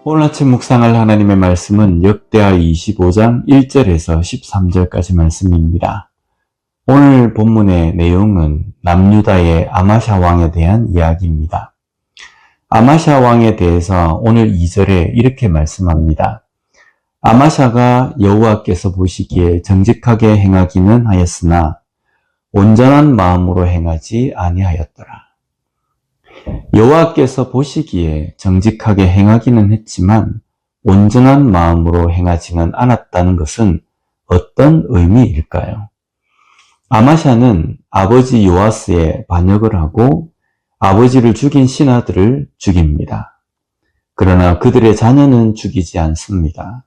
오늘 아침 묵상할 하나님의 말씀은 역대하 25장 1절에서 13절까지 말씀입니다. 오늘 본문의 내용은 남유다의 아마샤 왕에 대한 이야기입니다. 아마샤 왕에 대해서 오늘 2절에 이렇게 말씀합니다. 아마샤가 여호와께서 보시기에 정직하게 행하기는 하였으나 온전한 마음으로 행하지 아니하였더라. 여호와께서 보시기에 정직하게 행하기는 했지만 온전한 마음으로 행하지는 않았다는 것은 어떤 의미일까요? 아마샤는 아버지 요아스의 반역을 하고 아버지를 죽인 신하들을 죽입니다. 그러나 그들의 자녀는 죽이지 않습니다.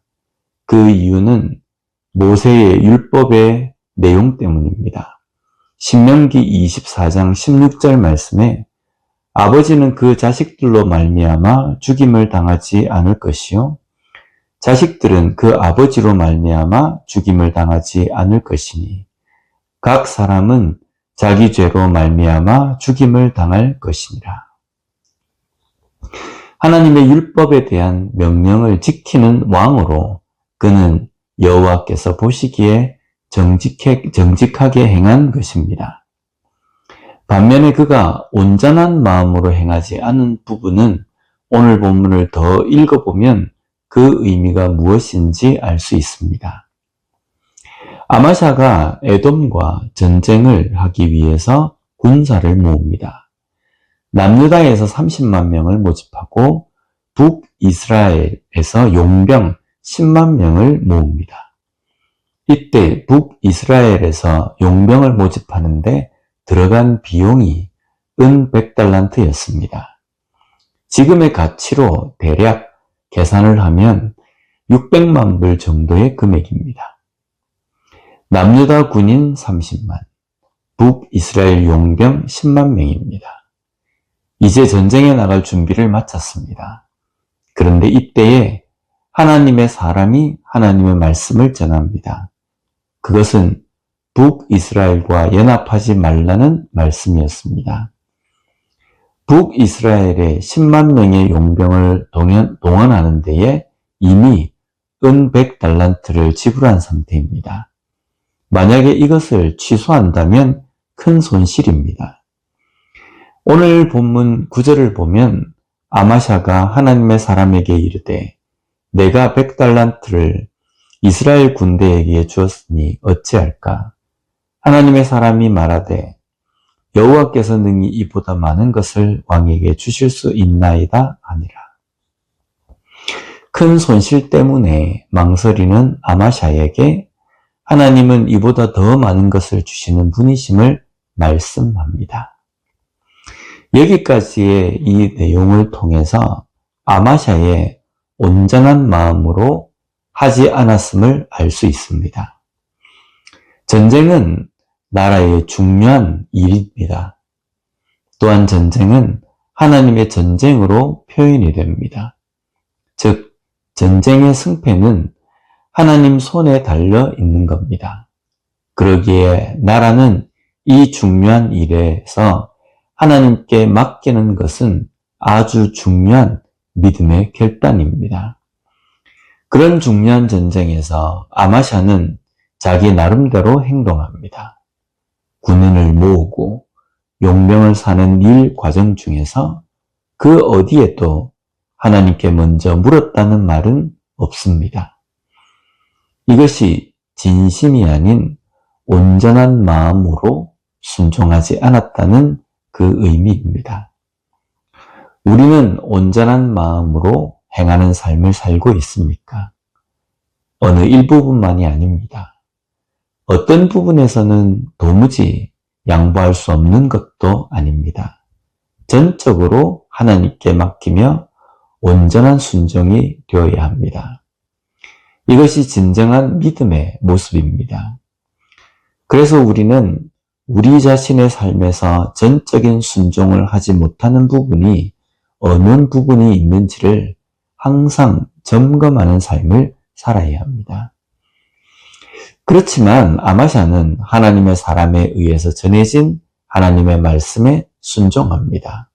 그 이유는 모세의 율법의 내용 때문입니다. 신명기 24장 16절 말씀에 아버지는 그 자식들로 말미암아 죽임을 당하지 않을 것이요 자식들은 그 아버지로 말미암아 죽임을 당하지 않을 것이니 각 사람은 자기 죄로 말미암아 죽임을 당할 것이니라. 하나님의 율법에 대한 명령을 지키는 왕으로 그는 여호와께서 보시기에 정직하게 행한 것입니다. 반면에 그가 온전한 마음으로 행하지 않은 부분은 오늘 본문을 더 읽어보면 그 의미가 무엇인지 알 수 있습니다. 아마샤가 에돔과 전쟁을 하기 위해서 군사를 모읍니다. 남유다에서 30만 명을 모집하고 북이스라엘에서 용병 10만 명을 모읍니다. 이때 북이스라엘에서 용병을 모집하는데 들어간 비용이 은 100달란트였습니다. 지금의 가치로 대략 계산을 하면 600만 불 정도의 금액입니다. 남유다 군인 30만, 북이스라엘 용병 10만 명입니다. 이제 전쟁에 나갈 준비를 마쳤습니다. 그런데 이때에 하나님의 사람이 하나님의 말씀을 전합니다. 그것은 북이스라엘과 연합하지 말라는 말씀이었습니다. 북이스라엘의 10만 명의 용병을 동원하는 데에 이미 은 100달란트를 지불한 상태입니다. 만약에 이것을 취소한다면 큰 손실입니다. 오늘 본문 9절을 보면 아마샤가 하나님의 사람에게 이르되 내가 100달란트를 이스라엘 군대에게 주었으니 어찌할까? 하나님의 사람이 말하되 여호와께서 능히 이보다 많은 것을 왕에게 주실 수 있나이다 하니라. 큰 손실 때문에 망설이는 아마샤에게 하나님은 이보다 더 많은 것을 주시는 분이심을 말씀합니다. 여기까지의 이 내용을 통해서 아마샤의 온전한 마음으로 하지 않았음을 알 수 있습니다. 전쟁은 나라의 중요한 일입니다. 또한 전쟁은 하나님의 전쟁으로 표현이 됩니다. 즉, 전쟁의 승패는 하나님 손에 달려 있는 겁니다. 그러기에 나라는 이 중요한 일에서 하나님께 맡기는 것은 아주 중요한 믿음의 결단입니다. 그런 중요한 전쟁에서 아마샤는 자기 나름대로 행동합니다. 군인을 모으고 용병을 사는 일 과정 중에서 그 어디에도 하나님께 먼저 물었다는 말은 없습니다. 이것이 진심이 아닌 온전한 마음으로 순종하지 않았다는 그 의미입니다. 우리는 온전한 마음으로 행하는 삶을 살고 있습니까? 어느 일부분만이 아닙니다. 어떤 부분에서는 도무지 양보할 수 없는 것도 아닙니다. 전적으로 하나님께 맡기며 온전한 순종이 되어야 합니다. 이것이 진정한 믿음의 모습입니다. 그래서 우리는 우리 자신의 삶에서 전적인 순종을 하지 못하는 부분이 어느 부분이 있는지를 항상 점검하는 삶을 살아야 합니다. 그렇지만 아마샤는 하나님의 사람에 의해서 전해진 하나님의 말씀에 순종합니다.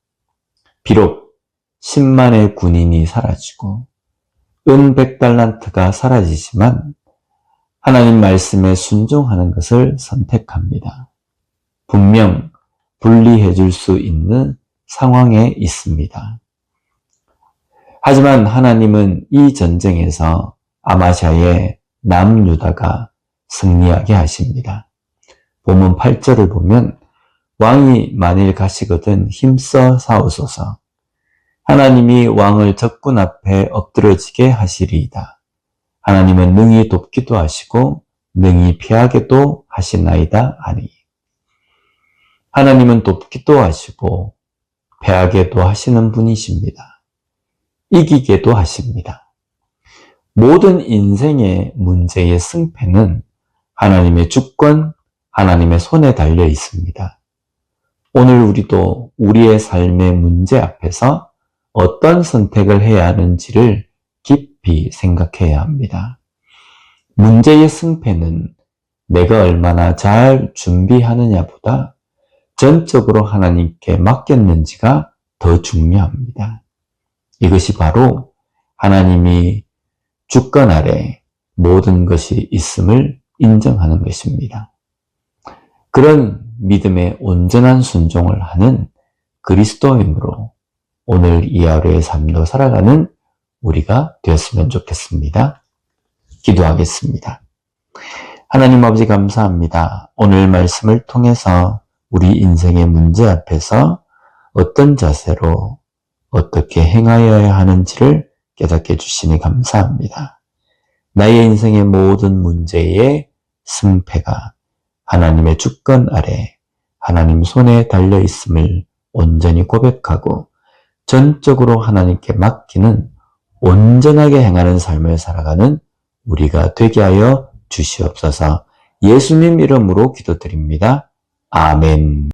비록 10만의 군인이 사라지고 은 100달란트가 사라지지만 하나님 말씀에 순종하는 것을 선택합니다. 분명 분리해 줄 수 있는 상황에 있습니다. 하지만 하나님은 이 전쟁에서 아마샤의 남유다가 승리하게 하십니다. 본문 8절을 보면 왕이 만일 가시거든 힘써 싸우소서. 하나님이 왕을 적군 앞에 엎드러지게 하시리이다. 하나님은 능히 돕기도 하시고 능히 피하게도 하시나이다 하니. 하나님은 돕기도 하시고 패하게도 하시는 분이십니다. 이기게도 하십니다. 모든 인생의 문제의 승패는 하나님의 주권, 하나님의 손에 달려 있습니다. 오늘 우리도 우리의 삶의 문제 앞에서 어떤 선택을 해야 하는지를 깊이 생각해야 합니다. 문제의 승패는 내가 얼마나 잘 준비하느냐보다 전적으로 하나님께 맡겼는지가 더 중요합니다. 이것이 바로 하나님이 주권 아래 모든 것이 있음을 인정하는 것입니다. 그런 믿음의 온전한 순종을 하는 그리스도인으로 오늘 이 하루의 삶도 살아가는 우리가 되었으면 좋겠습니다. 기도하겠습니다. 하나님 아버지 감사합니다. 오늘 말씀을 통해서 우리 인생의 문제 앞에서 어떤 자세로 어떻게 행하여야 하는지를 깨닫게 해주시니 감사합니다. 나의 인생의 모든 문제의 승패가 하나님의 주권 아래 하나님 손에 달려 있음을 온전히 고백하고 전적으로 하나님께 맡기는 온전하게 행하는 삶을 살아가는 우리가 되게 하여 주시옵소서. 예수님 이름으로 기도드립니다. 아멘.